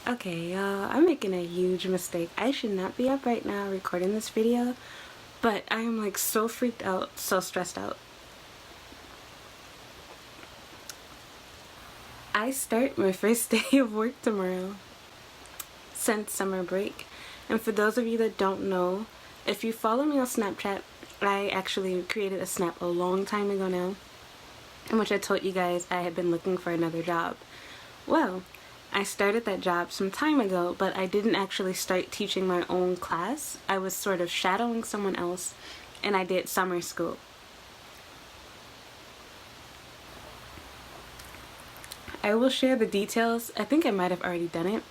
Okay, y'all, I'm making a huge mistake. I should not be up right now recording this video, but I am like so freaked out, so stressed out. I start my first day of work tomorrow since summer break. And for those of you that don't know, if you follow me on Snapchat, I actually created a snap a long time ago now, in which I told you guys I had been looking for another job. Well, I started that job some time ago, but I didn't actually start teaching my own class. I was sort of shadowing someone else, and I did summer school. I will share the details. I think I might have already done it,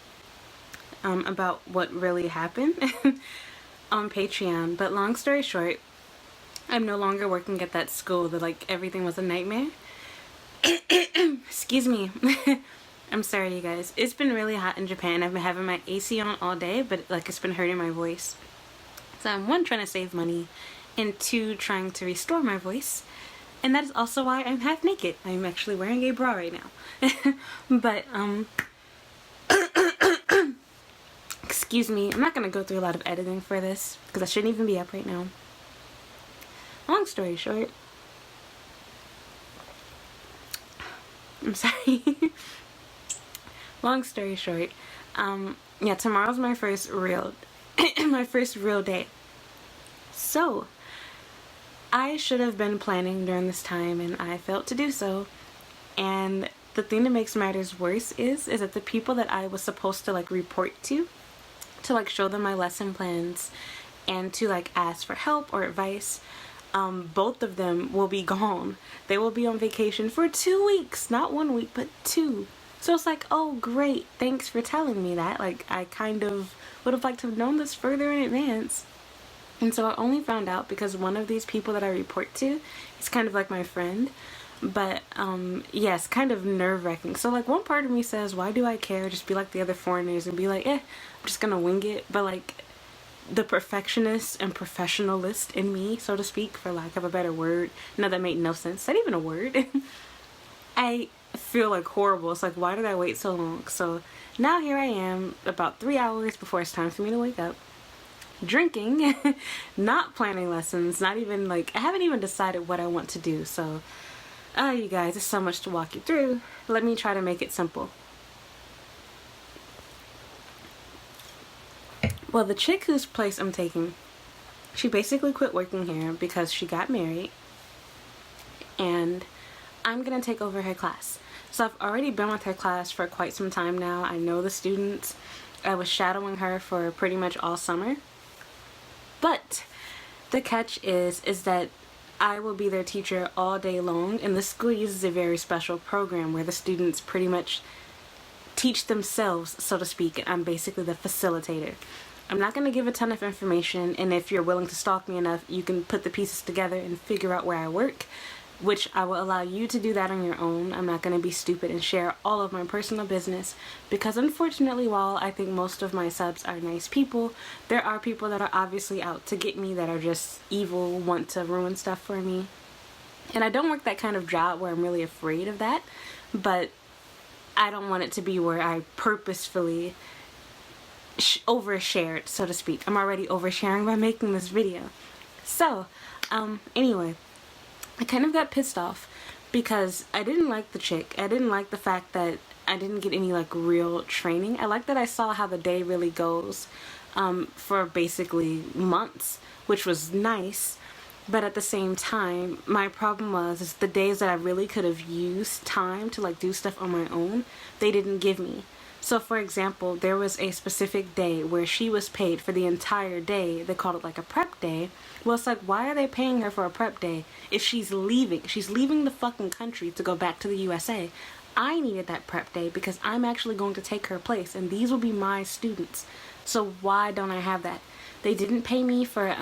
about what really happened on Patreon. But long story short, I'm no longer working at that school that like everything was a nightmare. Excuse me. I'm sorry, you guys. It's been really hot in Japan. I've been having my AC on all day, but like it's been hurting my voice. So I'm one, trying to save money, and two, trying to restore my voice. And that is also why I'm half naked. I'm actually wearing a bra right now. But excuse me. I'm not gonna go through a lot of editing for this because I shouldn't even be up right now. Long story short, I'm sorry. Long story short, yeah, tomorrow's my first real day. So, I should have been planning during this time, and I failed to do so. And the thing that makes matters worse is that the people that I was supposed to like report to like show them my lesson plans, and to like ask for help or advice, both of them will be gone. They will be on vacation for 2 weeks, not 1 week, but 2. So it's like, oh great, thanks for telling me that. Like, I kind of would have liked to have known this further in advance. And so I only found out because one of these people that I report to is kind of like my friend. But yes, kind of nerve-wracking. So like one part of me says, why do I care? Just be like the other foreigners and be like, I'm just gonna wing it. But like the perfectionist and professionalist in me, so to speak, for lack of a better word. No, that made no sense. Is that even a word? I feel like horrible. It's like, why did I wait so long? So now here I am, about 3 hours before it's time for me to wake up, drinking, not planning lessons, not even like, I haven't even decided what I want to do. So you guys, there's so much to walk you through. Let me try to make it simple. Well, the chick whose place I'm taking, she basically quit working here because she got married, and I'm gonna take over her class. So I've already been with her class for quite some time now. I know the students. I was shadowing her for pretty much all summer. But the catch is that I will be their teacher all day long, and the school uses a very special program where the students pretty much teach themselves, so to speak, and I'm basically the facilitator. I'm not going to give a ton of information, and if you're willing to stalk me enough, you can put the pieces together and figure out where I work, which I will allow you to do that on your own. I'm not going to be stupid and share all of my personal business, because unfortunately, while I think most of my subs are nice people, there are people that are obviously out to get me, that are just evil, want to ruin stuff for me. And I don't work that kind of job where I'm really afraid of that, but I don't want it to be where I purposefully overshared, so to speak. I'm already oversharing by making this video. So, anyway, I kind of got pissed off because I didn't like the chick. I didn't like the fact that I didn't get any like real training. I like that I saw how the day really goes for basically months, which was nice. But at the same time, my problem is the days that I really could have used time to like do stuff on my own, they didn't give me. So for example, there was a specific day where she was paid for the entire day. They called it like a prep day. Well, it's like, why are they paying her for a prep day if she's leaving? She's leaving the fucking country to go back to the USA. I needed that prep day because I'm actually going to take her place, and these will be my students. So why don't I have that? They didn't pay me for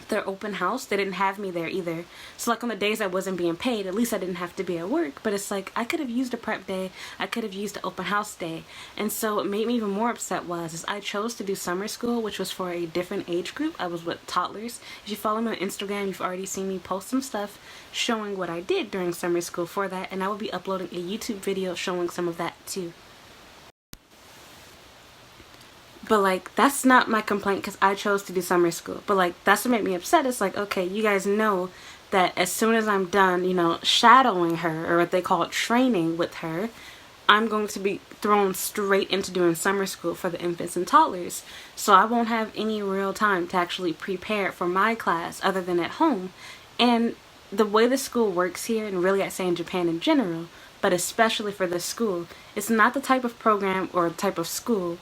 their open house. They didn't have me there either. So like on the days I wasn't being paid, at least I didn't have to be at work. But it's like, I could have used a prep day, I could have used the open house day. And so what made me even more upset was I chose to do summer school, which was for a different age group. I was with toddlers. If you follow me on Instagram, you've already seen me post some stuff showing what I did during summer school for that, and I will be uploading a YouTube video showing some of that too. But like, that's not my complaint because I chose to do summer school. But like, that's what made me upset. It's like, okay, you guys know that as soon as I'm done, shadowing her, or what they call training with her, I'm going to be thrown straight into doing summer school for the infants and toddlers. So I won't have any real time to actually prepare for my class other than at home. And the way the school works here, and really I'd say in Japan in general, but especially for this school, it's not the type of program or type of school.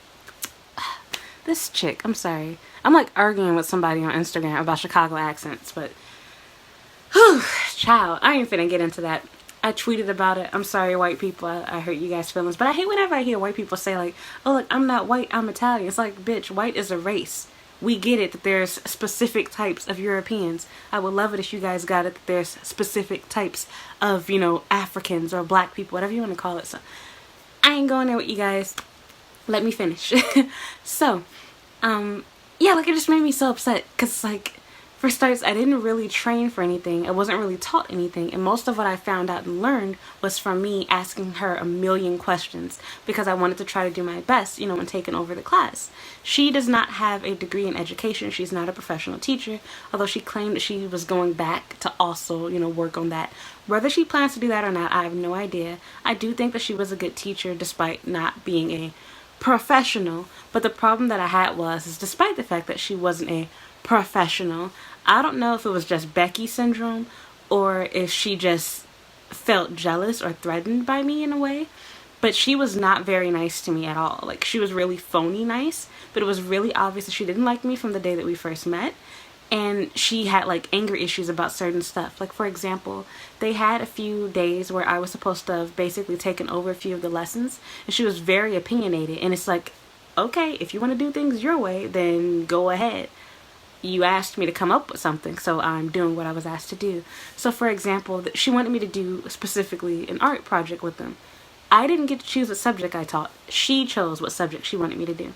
This chick, I'm sorry. I'm like arguing with somebody on Instagram about Chicago accents, but whew, child, I ain't finna get into that. I tweeted about it. I'm sorry, white people. I hurt you guys' feelings. But I hate whenever I hear white people say, like, oh, look, I'm not white, I'm Italian. It's like, bitch, white is a race. We get it that there's specific types of Europeans. I would love it if you guys got it that there's specific types of, Africans or black people, whatever you want to call it. So I ain't going there with you guys. Let me finish. So, yeah, like, it just made me so upset. Because, like, for starters, I didn't really train for anything. I wasn't really taught anything. And most of what I found out and learned was from me asking her a million questions because I wanted to try to do my best, when taking over the class. She does not have a degree in education. She's not a professional teacher, although she claimed that she was going back to also, work on that. Whether she plans to do that or not, I have no idea. I do think that she was a good teacher despite not being a professional. But the problem that I had is despite the fact that she wasn't a professional, I don't know if it was just Becky syndrome or if she just felt jealous or threatened by me in a way, but she was not very nice to me at all. Like, she was really phony nice, but it was really obvious that she didn't like me from the day that we first met. And she had like anger issues about certain stuff. Like, for example, they had a few days where I was supposed to have basically taken over a few of the lessons, and she was very opinionated. And it's like, okay, if you want to do things your way, then go ahead. You asked me to come up with something, so I'm doing what I was asked to do. So, for example, she wanted me to do specifically an art project with them. I didn't get to choose what subject I taught. She chose what subject she wanted me to do.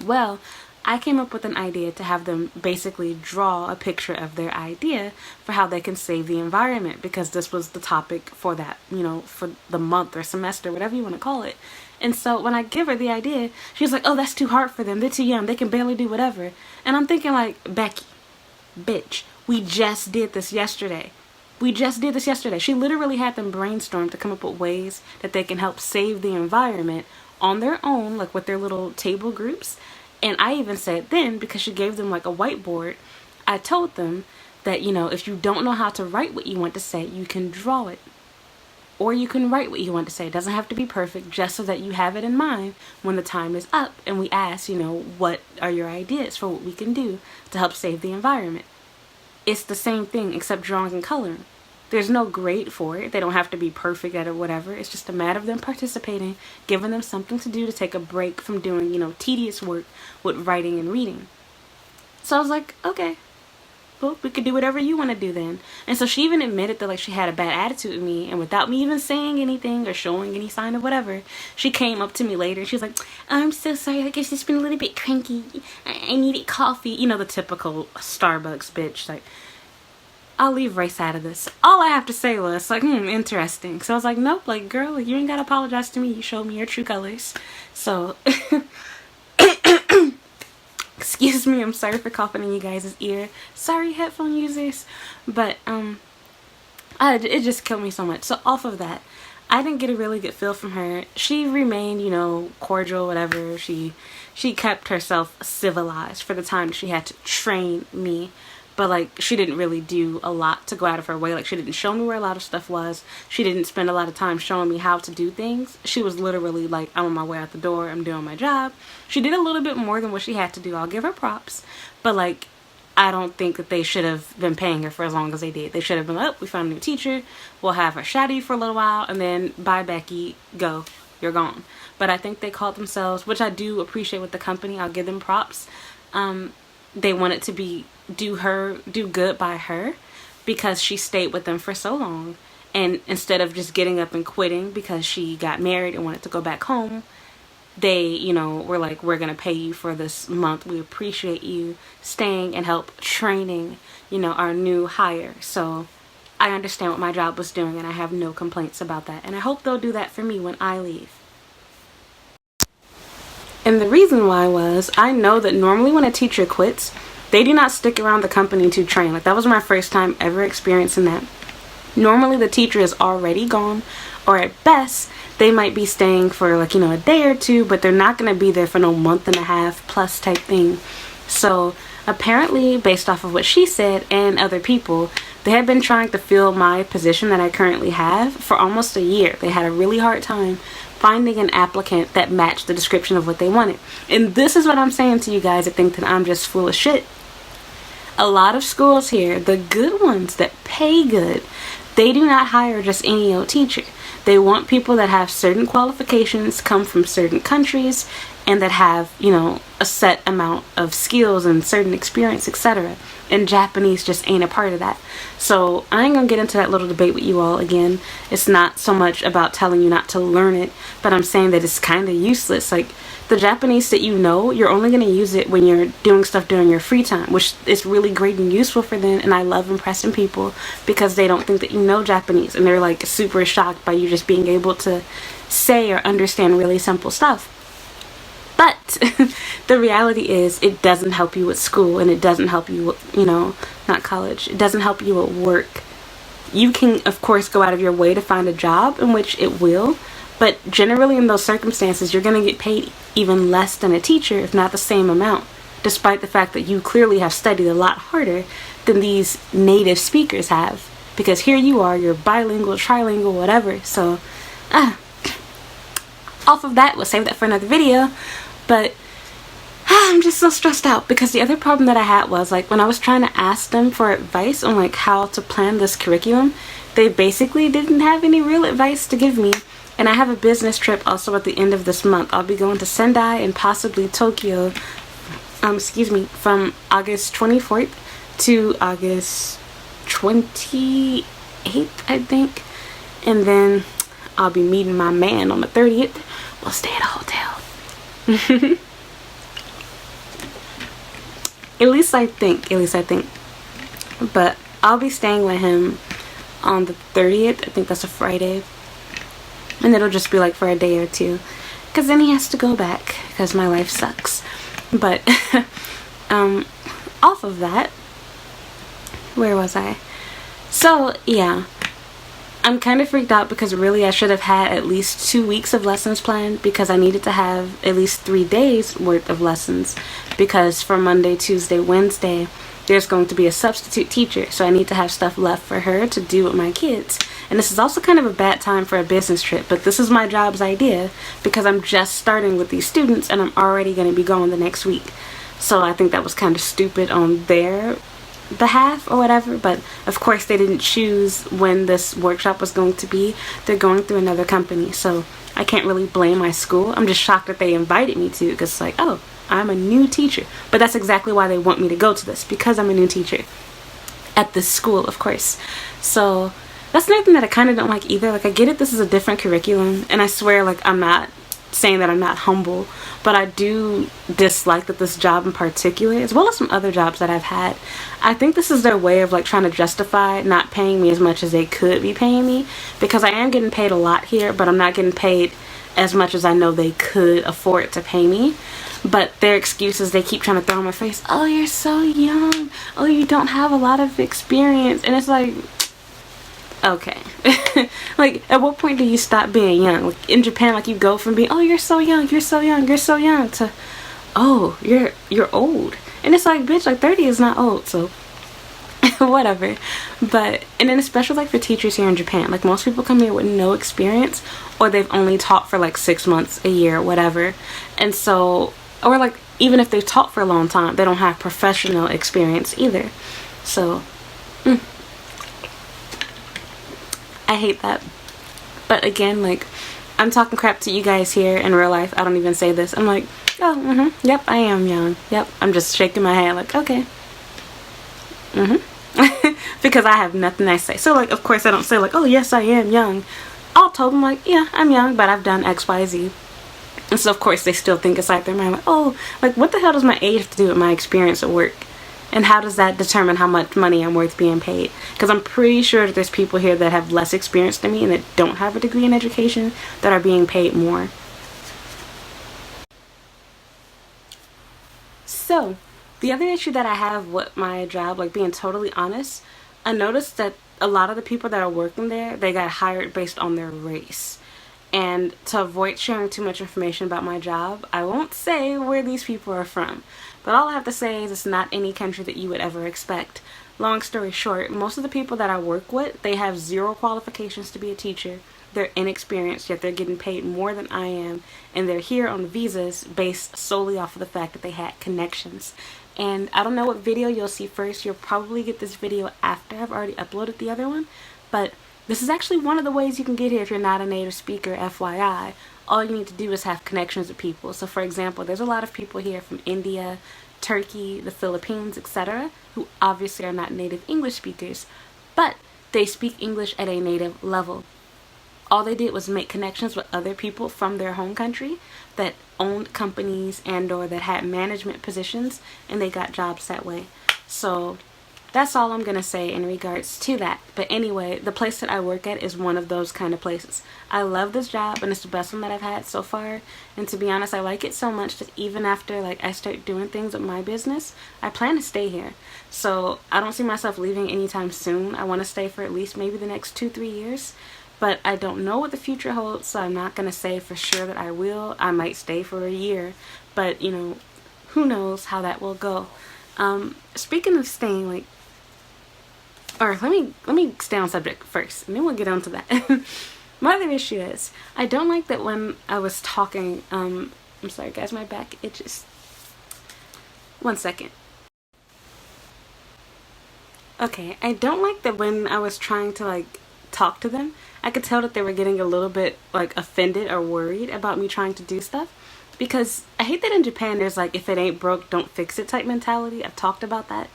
Well, I came up with an idea to have them basically draw a picture of their idea for how they can save the environment, because this was the topic for that, for the month or semester, whatever you want to call it. And so when I give her the idea, she's like, oh, that's too hard for them. They're too young. They can barely do whatever. And I'm thinking like, Becky, bitch, we just did this yesterday. She literally had them brainstorm to come up with ways that they can help save the environment on their own, like with their little table groups. And I even said then, because she gave them like a whiteboard, I told them that, if you don't know how to write what you want to say, you can draw it. Or you can write what you want to say. It doesn't have to be perfect, just so that you have it in mind when the time is up and we ask, what are your ideas for what we can do to help save the environment? It's the same thing except drawing and coloring. There's no grade for it. They don't have to be perfect at it or whatever. It's just a matter of them participating, giving them something to do to take a break from doing, tedious work with writing and reading. So I was like, okay, well, we could do whatever you want to do then. And so she even admitted that like she had a bad attitude with me, and without me even saying anything or showing any sign of whatever, she came up to me later and she was like, I'm so sorry, I guess it's been a little bit cranky. I needed coffee. The typical Starbucks bitch. Like, I'll leave race out of this. All I have to say was like, interesting. So I was like, nope, like, girl, like, you ain't gotta apologize to me. You showed me your true colors. So excuse me, I'm sorry for coughing in you guys' ear. Sorry, headphone users. But it just killed me so much. So off of that, I didn't get a really good feel from her. She remained, cordial, whatever. She kept herself civilized for the time she had to train me. But like, she didn't really do a lot to go out of her way. Like, she didn't show me where a lot of stuff was. She didn't spend a lot of time showing me how to do things. She was literally like, I'm on my way out the door. I'm doing my job. She did a little bit more than what she had to do. I'll give her props. But like, I don't think that they should have been paying her for as long as they did. They should have been like, oh, we found a new teacher. We'll have her shadow you for a little while. And then, bye, Becky. Go. You're gone. But I think they called themselves, which I do appreciate with the company. I'll give them props. They wanted to do good by her because she stayed with them for so long, and instead of just getting up and quitting because she got married and wanted to go back home, they were like, we're gonna pay you for this month. We appreciate you staying and help training our new hire. So I understand what my job was doing, and I have no complaints about that, and I hope they'll do that for me when I leave. And the reason why was, I know that normally when a teacher quits, they do not stick around the company to train. Like, that was my first time ever experiencing that. Normally the teacher is already gone, or at best, they might be staying for like, a day or two, but they're not going to be there for no month and a half plus type thing. So apparently, based off of what she said and other people, they had been trying to fill my position that I currently have for almost a year. They had a really hard time finding an applicant that matched the description of what they wanted. And this is what I'm saying to you guys that think that I'm just full of shit. A lot of schools here, the good ones that pay good, they do not hire just any old teacher. They want people that have certain qualifications, come from certain countries, and that have, a set amount of skills and certain experience, etc. And Japanese just ain't a part of that. So I ain't gonna get into that little debate with you all again. It's not so much about telling you not to learn it, but I'm saying that it's kind of useless. Like, the Japanese that you're only going to use it when you're doing stuff during your free time, which is really great and useful for them. And I love impressing people because they don't think that you know Japanese, and they're like super shocked by you just being able to say or understand really simple stuff. But the reality is, it doesn't help you with school, and it doesn't help you, not college. It doesn't help you at work. You can, of course, go out of your way to find a job in which it will, but generally in those circumstances, you're going to get paid even less than a teacher, if not the same amount, despite the fact that you clearly have studied a lot harder than these native speakers have. Because here you are, you're bilingual, trilingual, whatever. So, off of that, we'll save that for another video. But I'm just so stressed out because the other problem that I had was, like, when I was trying to ask them for advice on like how to plan this curriculum, they basically didn't have any real advice to give me. And I have a business trip also at the end of this month. I'll be going to Sendai and possibly Tokyo, from August 24th to August 28th, I think. And then I'll be meeting my man on the 30th. We'll stay at a hotel. At least I think. But I'll be staying with him on the 30th. I think that's a Friday. And it'll just be like for a day or two, because then he has to go back because my life sucks. But off of that, where was I? So yeah, I'm kind of freaked out because really I should have had at least 2 weeks of lessons planned, because I needed to have at least 3 days worth of lessons, because for Monday, Tuesday, Wednesday there's going to be a substitute teacher, so I need to have stuff left for her to do with my kids. And this is also kind of a bad time for a business trip, but this is my job's idea because I'm just starting with these students and I'm already going to be going the next week. So I think that was kind of stupid on their behalf or whatever, but of course they didn't choose when this workshop was going to be. They're going through another company, so I can't really blame my school. I'm just shocked that they invited me to, because it's like, oh, I'm a new teacher. But that's exactly why they want me to go to this, because I'm a new teacher at this school, of course. So that's another thing that I kind of don't like either. Like, I get it, this is a different curriculum, and I swear, like, I'm not saying that I'm not humble, but I do dislike that this job in particular, as well as some other jobs that I've had, I think this is their way of like trying to justify not paying me as much as they could be paying me, because I am getting paid a lot here, but I'm not getting paid as much as I know they could afford to pay me. But their excuses they keep trying to throw in my face, oh, you're so young, oh, you don't have a lot of experience, and it's like, okay. Like, at what point do you stop being young? Like, in Japan, like, you go from being, oh, you're so young, you're so young, you're so young, to, oh, you're old. And it's like, bitch, like, 30 is not old, so whatever. But, and then especially like for teachers here in Japan, like, most people come here with no experience, or they've only taught for like 6 months, a year, whatever. And so, or like, even if they've taught for a long time, they don't have professional experience either. So I hate that. But again, like, I'm talking crap to you guys here in real life. I don't even say this. I'm like, oh, yep, I am young. Yep, I'm just shaking my head like, okay. Because I have nothing nice to say. So, like, of course I don't say like, oh, yes, I am young. I'll tell them like, yeah, I'm young, but I've done X, Y, Z. And so, of course, they still think it's like their mind, like, oh, like, what the hell does my age have to do with my experience at work? And how does that determine how much money I'm worth being paid? Because I'm pretty sure that there's people here that have less experience than me and that don't have a degree in education that are being paid more. So, the other issue that I have with my job, like being totally honest, I noticed that a lot of the people that are working there, they got hired based on their race. And to avoid sharing too much information about my job, I won't say where these people are from. But all I have to say is it's not any country that you would ever expect. Long story short, most of the people that I work with, they have zero qualifications to be a teacher. They're inexperienced, yet they're getting paid more than I am. And they're here on visas based solely off of the fact that they had connections. And I don't know what video you'll see first. You'll probably get this video after I've already uploaded the other one. But this is actually one of the ways you can get here if you're not a native speaker, FYI. All you need to do is have connections with people. So for example, there's a lot of people here from India, Turkey, the Philippines, etc., who obviously are not native English speakers, but they speak English at a native level. All they did was make connections with other people from their home country that owned companies and or that had management positions, and they got jobs that way. So that's all I'm going to say in regards to that. But anyway, the place that I work at is one of those kind of places. I love this job, and it's the best one that I've had so far. And to be honest, I like it so much that even after like I start doing things with my business, I plan to stay here. So I don't see myself leaving anytime soon. I want to stay for at least maybe the next 2-3 years. But I don't know what the future holds, so I'm not going to say for sure that I will. I might stay for a year, but you know, who knows how that will go. Speaking of staying, like, or let me stay on subject first, and then we'll get on to that. My other issue is, I don't like that when I was talking, I'm sorry guys, my back itches. 1 second. Okay, I don't like that when I was trying to like talk to them, I could tell that they were getting a little bit like offended or worried about me trying to do stuff. Because I hate that in Japan there's like, if it ain't broke, don't fix it type mentality. I've talked about that.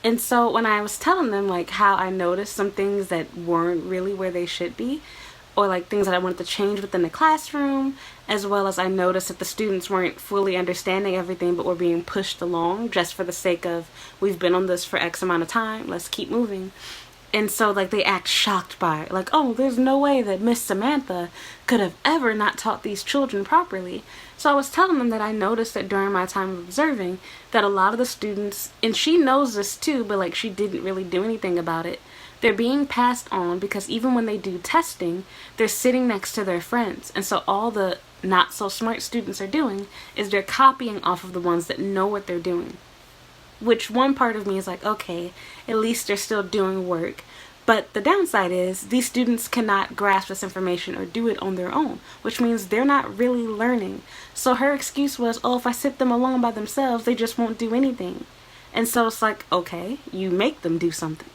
And so when I was telling them like how I noticed some things that weren't really where they should be, or like things that I wanted to change within the classroom, as well as I noticed that the students weren't fully understanding everything but were being pushed along just for the sake of, we've been on this for X amount of time, let's keep moving. And so like they act shocked by it, like, oh, there's no way that Miss Samantha could have ever not taught these children properly. So I was telling them that I noticed that during my time of observing that a lot of the students, and she knows this too, but like she didn't really do anything about it, they're being passed on because even when they do testing, they're sitting next to their friends. And so all the not so smart students are doing is they're copying off of the ones that know what they're doing. Which one part of me is like, okay, at least they're still doing work. But the downside is these students cannot grasp this information or do it on their own, which means they're not really learning. So her excuse was, oh, if I sit them alone by themselves, they just won't do anything. And so it's like, okay, you make them do something.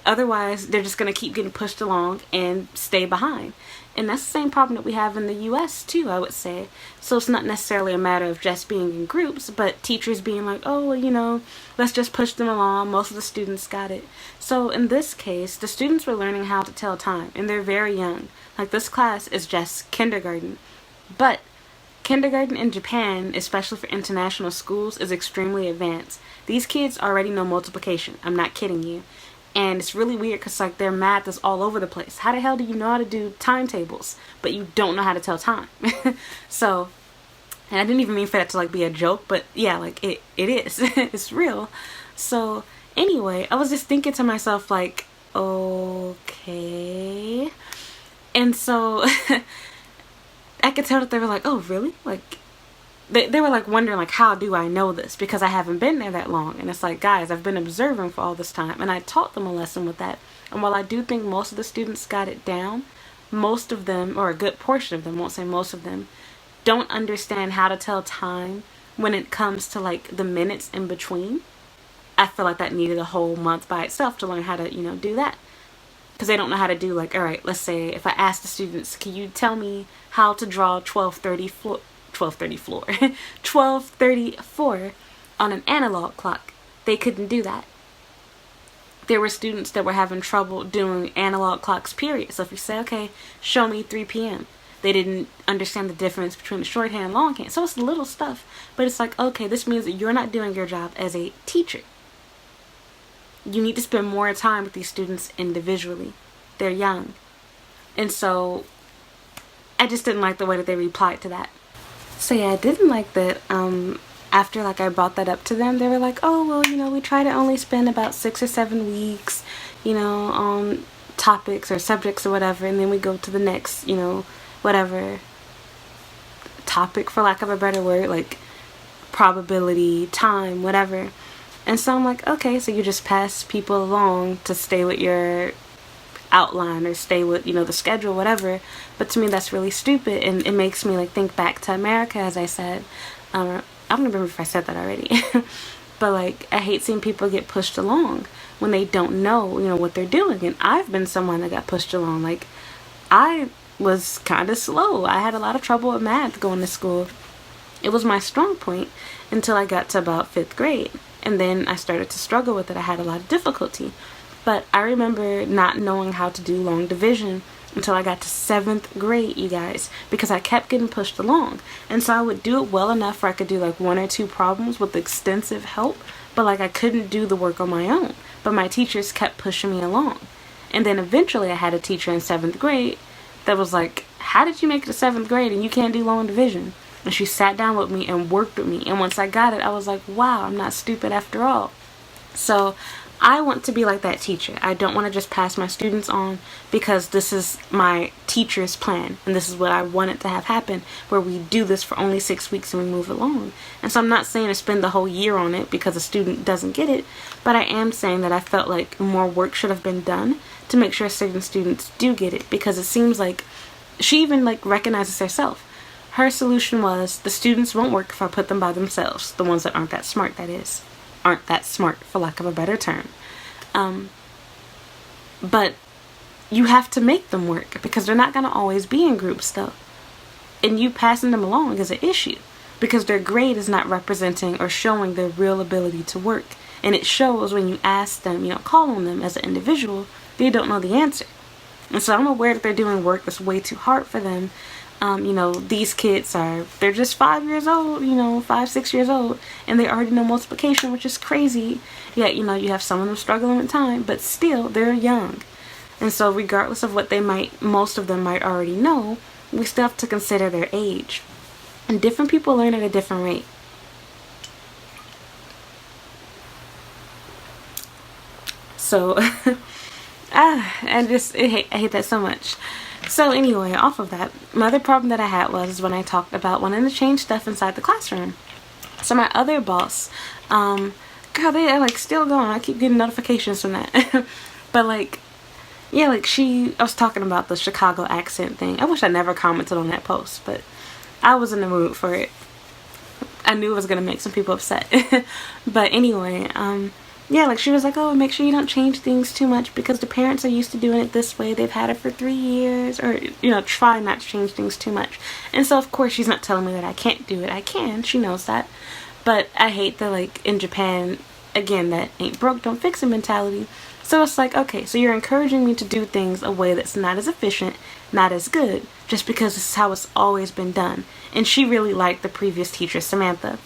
Otherwise, they're just going to keep getting pushed along and stay behind. And that's the same problem that we have in the US too, I would say. So it's not necessarily a matter of just being in groups, but teachers being like, oh, well, you know, let's just push them along. Most of the students got it. So in this case, the students were learning how to tell time, and they're very young. Like this class is just kindergarten. But kindergarten in Japan, especially for international schools, is extremely advanced. These kids already know multiplication. I'm not kidding you. And it's really weird because like their math is all over the place. How the hell do you know how to do timetables, but you don't know how to tell time? So, and I didn't even mean for that to like be a joke, but yeah, like it is. It's real. So anyway, I was just thinking to myself like, okay. And so I could tell that they were like, oh really? Like they were like wondering like, how do I know this? Because I haven't been there that long. And it's like, guys, I've been observing for all this time, and I taught them a lesson with that. And while I do think most of the students got it down, most of them, or a good portion of them, won't say most of them, don't understand how to tell time when it comes to like the minutes in between. I feel like that needed a whole month by itself to learn how to, you know, do that. Because they don't know how to do like, all right, let's say if I ask the students, can you tell me how to draw 1234 on an analog clock? They couldn't do that. There were students that were having trouble doing analog clocks, period. So if you say, okay, show me 3 p.m., they didn't understand the difference between the shorthand and longhand. So it's little stuff, but it's like, okay, this means that you're not doing your job as a teacher. You need to spend more time with these students individually. They're young. And so I just didn't like the way that they replied to that. So yeah, I didn't like that after like I brought that up to them, they were like, oh, well, you know, we try to only spend about 6 or 7 weeks, you know, on topics or subjects or whatever, and then we go to the next, you know, whatever topic, for lack of a better word, like probability, time, whatever. And so I'm like, okay, so you just pass people along to stay with your outline or stay with, you know, the schedule, whatever. But to me, that's really stupid, and it makes me like think back to America, as I said. I don't remember if I said that already. But like, I hate seeing people get pushed along when they don't know, you know, what they're doing. And I've been someone that got pushed along. Like, I was kind of slow. I had a lot of trouble with math going to school. It was my strong point until I got to about 5th grade. And then I started to struggle with it. I had a lot of difficulty. But I remember not knowing how to do long division until I got to 7th grade, you guys, because I kept getting pushed along. And so I would do it well enough where I could do like 1 or 2 problems with extensive help, but like I couldn't do the work on my own. But my teachers kept pushing me along. And then eventually I had a teacher in 7th grade that was like, how did you make it to 7th grade and you can't do long division? And she sat down with me and worked with me. And once I got it, I was like, wow, I'm not stupid after all. So I want to be like that teacher. I don't want to just pass my students on because this is my teacher's plan and this is what I wanted to have happen, where we do this for only 6 weeks and we move along. And so I'm not saying to spend the whole year on it because a student doesn't get it, but I am saying that I felt like more work should have been done to make sure certain students do get it, because it seems like she even like recognizes herself. Her solution was, the students won't work if I put them by themselves. The ones that aren't that smart, that is. Aren't that smart, for lack of a better term. But you have to make them work because they're not going to always be in groups though. And you passing them along is an issue because their grade is not representing or showing their real ability to work. And it shows when you ask them, you know, call on them as an individual, they don't know the answer. And so I'm aware that they're doing work that's way too hard for them. You know, these kids they're just 5 years old, you know, 5, 6 years old, and they already know multiplication, which is crazy. Yet, you know, you have some of them struggling with time, but still, they're young. And so regardless of what most of them might already know, we still have to consider their age. And different people learn at a different rate. So, I hate that so much. So anyway, off of that, my other problem that I had was when I talked about wanting to change stuff inside the classroom. So my other boss, girl, they are like still going. I keep getting notifications from that. But like, yeah, like I was talking about the Chicago accent thing. I wish I never commented on that post, but I was in the mood for it. I knew it was going to make some people upset. But anyway, yeah, like she was like, oh, make sure you don't change things too much because the parents are used to doing it this way. They've had it for 3 years, or, you know, try not to change things too much. And so, of course, she's not telling me that I can't do it. I can. She knows that. But I hate that, like, in Japan, again, that ain't broke, don't fix it mentality. So it's like, okay, so you're encouraging me to do things a way that's not as efficient, not as good, just because this is how it's always been done. And she really liked the previous teacher, Samantha.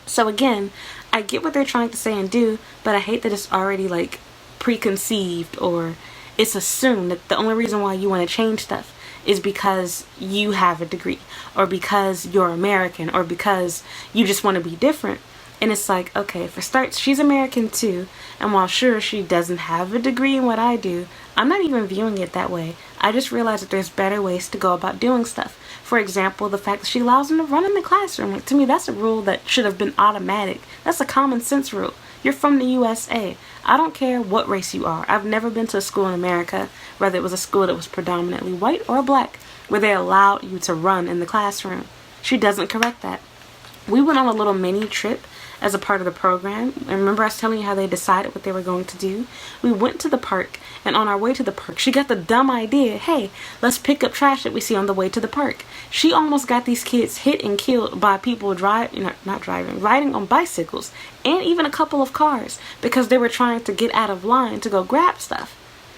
So again, I get what they're trying to say and do, but I hate that it's already like preconceived, or it's assumed that the only reason why you want to change stuff is because you have a degree, or because you're American, or because you just want to be different. And it's like, okay, for starts, she's American too, and while sure she doesn't have a degree in what I do, I'm not even viewing it that way. I just realized that there's better ways to go about doing stuff. For example, the fact that she allows them to run in the classroom. Like, to me, that's a rule that should have been automatic. That's a common sense rule. You're from the USA. I don't care what race you are. I've never been to a school in America, whether it was a school that was predominantly white or black, where they allowed you to run in the classroom. She doesn't correct that. We went on a little mini trip as a part of the program. And remember I was telling you how they decided what they were going to do? We went to the park, and on our way to the park, she got the dumb idea, hey, let's pick up trash that we see on the way to the park. She almost got these kids hit and killed by people riding on bicycles, and even a couple of cars, because they were trying to get out of line to go grab stuff.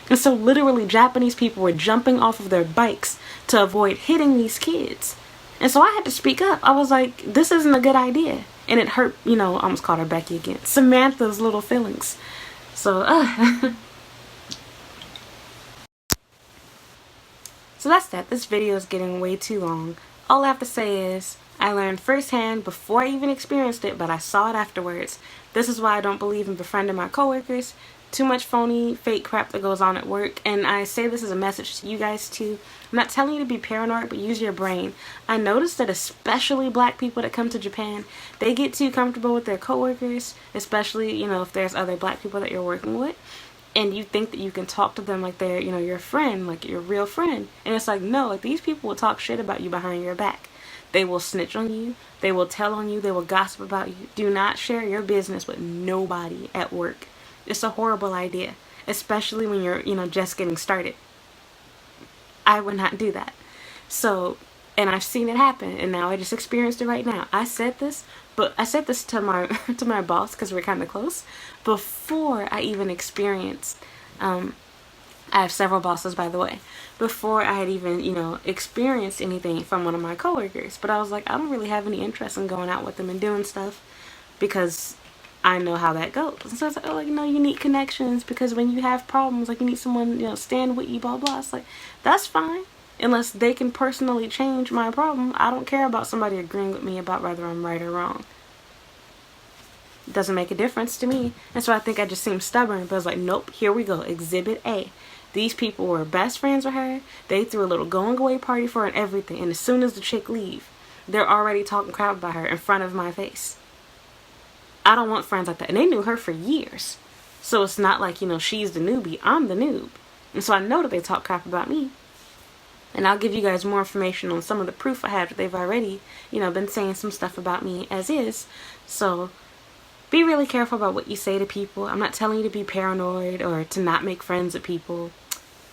And so literally Japanese people were jumping off of their bikes to avoid hitting these kids. And so I had to speak up. I was like, this isn't a good idea. And it hurt, you know, I almost called her Becky again, Samantha's little feelings. So, so that's that. This video is getting way too long. All I have to say is, I learned firsthand before I even experienced it, but I saw it afterwards. This is why I don't believe in befriending my coworkers. Too much phony, fake crap that goes on at work. And I say this as a message to you guys too. I'm not telling you to be paranoid, but use your brain. I noticed that especially black people that come to Japan, they get too comfortable with their coworkers, especially, you know, if there's other black people that you're working with. And you think that you can talk to them like they're, you know, your friend, like your real friend. And it's like, no, like these people will talk shit about you behind your back. They will snitch on you. They will tell on you. They will gossip about you. Do not share your business with nobody at work. It's a horrible idea, especially when you're, you know, just getting started. I would not do that. So, and I've seen it happen, and now I just experienced it right now. I said this, but I said this to my to my boss because we're kind of close before I even experienced. I have several bosses, by the way. Before I had even, you know, experienced anything from one of my coworkers, but I was like, I don't really have any interest in going out with them and doing stuff because I know how that goes. And so it's like, oh, like, no, you need connections because when you have problems, like, you need someone, you know, stand with you, blah, blah. It's like, that's fine. Unless they can personally change my problem. I don't care about somebody agreeing with me about whether I'm right or wrong. It doesn't make a difference to me. And so I think I just seemed stubborn, but I was like, nope, here we go. Exhibit A. These people were best friends with her. They threw a little going away party for her and everything. And as soon as the chick leave, they're already talking crap about her in front of my face. I don't want friends like that. And they knew her for years. So it's not like, you know, she's the newbie. I'm the noob. And so I know that they talk crap about me. And I'll give you guys more information on some of the proof I have that they've already, you know, been saying some stuff about me as is. So be really careful about what you say to people. I'm not telling you to be paranoid or to not make friends with people.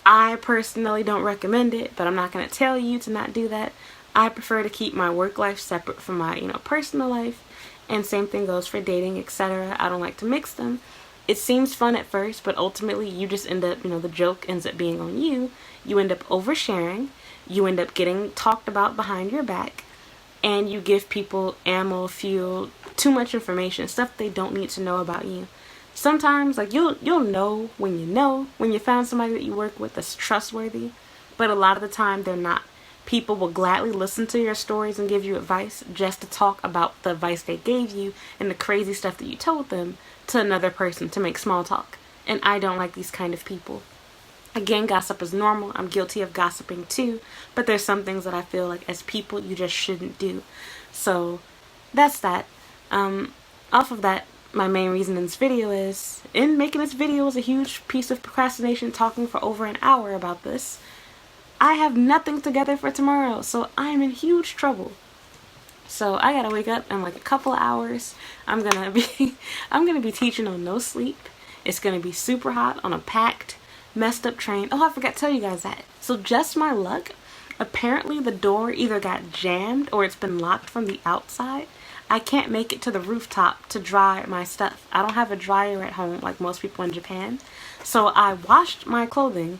I personally don't recommend it, but I'm not going to tell you to not do that. I prefer to keep my work life separate from my, you know, personal life. And same thing goes for dating, etc. I don't like to mix them. It seems fun at first, but ultimately you just end up, you know, the joke ends up being on you. You end up oversharing. You end up getting talked about behind your back. And you give people ammo, fuel, too much information, stuff they don't need to know about you. Sometimes, like, you'll know when you found somebody that you work with that's trustworthy, but a lot of the time they're not. People will gladly listen to your stories and give you advice just to talk about the advice they gave you and the crazy stuff that you told them to another person to make small talk. And I don't like these kind of people. Again, gossip is normal. I'm guilty of gossiping too, but there's some things that I feel like as people you just shouldn't do. So that's that. Off of that, my main reason in this video is, in making this video was a huge piece of procrastination, talking for over an hour about this. I have nothing together for tomorrow, so I'm in huge trouble. So I gotta wake up in like a couple of hours. I'm gonna be teaching on no sleep. It's gonna be super hot on a packed, messed up train. Oh, I forgot to tell you guys that. So just my luck, apparently the door either got jammed or it's been locked from the outside. I can't make it to the rooftop to dry my stuff. I don't have a dryer at home like most people in Japan. So I washed my clothing,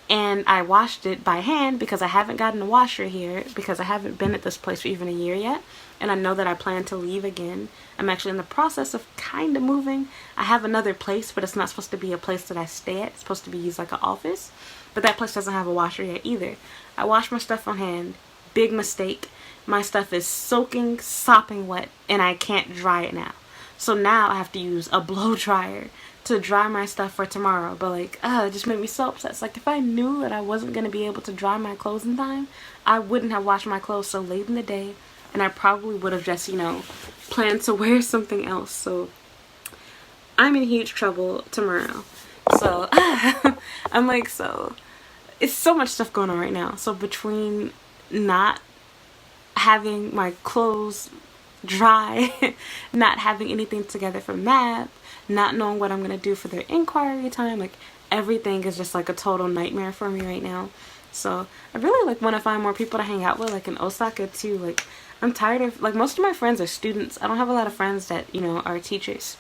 and I washed it by hand because I haven't gotten a washer here because I haven't been at this place for even a year yet. And I know that I plan to leave again. I'm actually in the process of kind of moving. I have another place, but it's not supposed to be a place that I stay at. It's supposed to be used like an office. But that place doesn't have a washer yet either. I washed my stuff on hand. Big mistake. My stuff is soaking, sopping wet, and I can't dry it now. So now I have to use a blow dryer to dry my stuff for tomorrow. But like, it just made me so upset. It's like, if I knew that I wasn't going to be able to dry my clothes in time, I wouldn't have washed my clothes so late in the day. And I probably would have just, you know, planned to wear something else. So I'm in huge trouble tomorrow. So I'm like, so it's so much stuff going on right now. So between not having my clothes dry, not having anything together for math, not knowing what I'm going to do for their inquiry time, like everything is just like a total nightmare for me right now. So I really like want to find more people to hang out with, like in Osaka too. Like I'm tired of, like, most of my friends are students. I don't have a lot of friends that, you know, are teachers.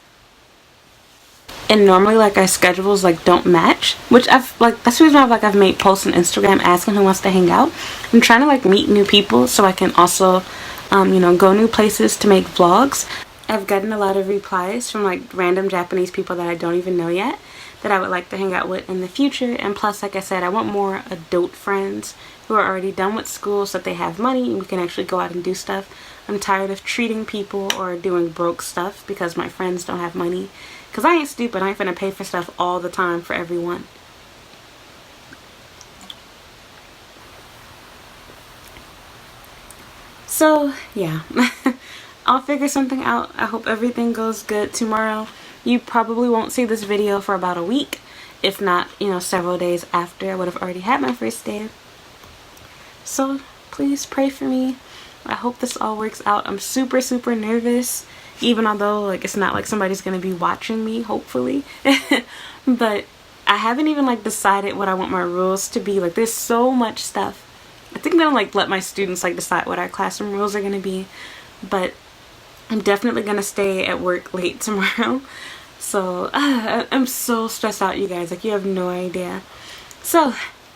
And normally, like, our schedules, like, don't match. Which I've, like, that's the reason I've made posts on Instagram asking who wants to hang out. I'm trying to, like, meet new people so I can also, you know, go new places to make vlogs. I've gotten a lot of replies from, like, random Japanese people that I don't even know yet that I would like to hang out with in the future. And plus, like I said, I want more adult friends who are already done with school so that they have money and we can actually go out and do stuff. I'm tired of treating people or doing broke stuff because my friends don't have money. Because I ain't stupid. I ain't finna pay for stuff all the time for everyone. So, yeah. I'll figure something out. I hope everything goes good tomorrow. You probably won't see this video for about a week. If not, several days after I would have already had my first day. So, please pray for me. I hope this all works out. I'm super, super nervous. Even although, like, it's not like somebody's gonna be watching me, hopefully. But I haven't even, like, decided what I want my rules to be. Like, there's so much stuff. I think I'm gonna, like, let my students, like, decide what our classroom rules are gonna be. But I'm definitely gonna stay at work late tomorrow. So, I'm so stressed out, you guys. Like, you have no idea. So,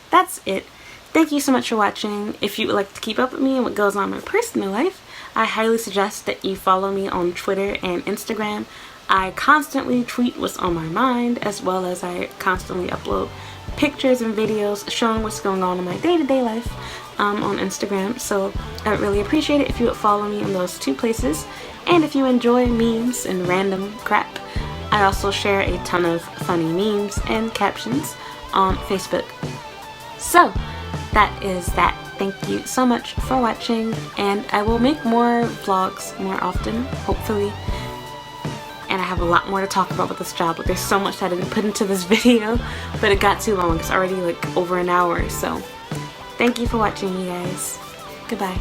that's it. Thank you so much for watching. If you would like to keep up with me and what goes on in my personal life, I highly suggest that you follow me on Twitter and Instagram. I constantly tweet what's on my mind, as well as I constantly upload pictures and videos showing what's going on in my day-to-day life on Instagram. So I would really appreciate it if you would follow me in those two places. And if you enjoy memes and random crap, I also share a ton of funny memes and captions on Facebook. So that is that. Thank you so much for watching, and I will make more vlogs more often, hopefully. And I have a lot more to talk about with this job. But there's so much that I didn't put into this video, but it got too long. It's already like over an hour. So thank you for watching, you guys. Goodbye.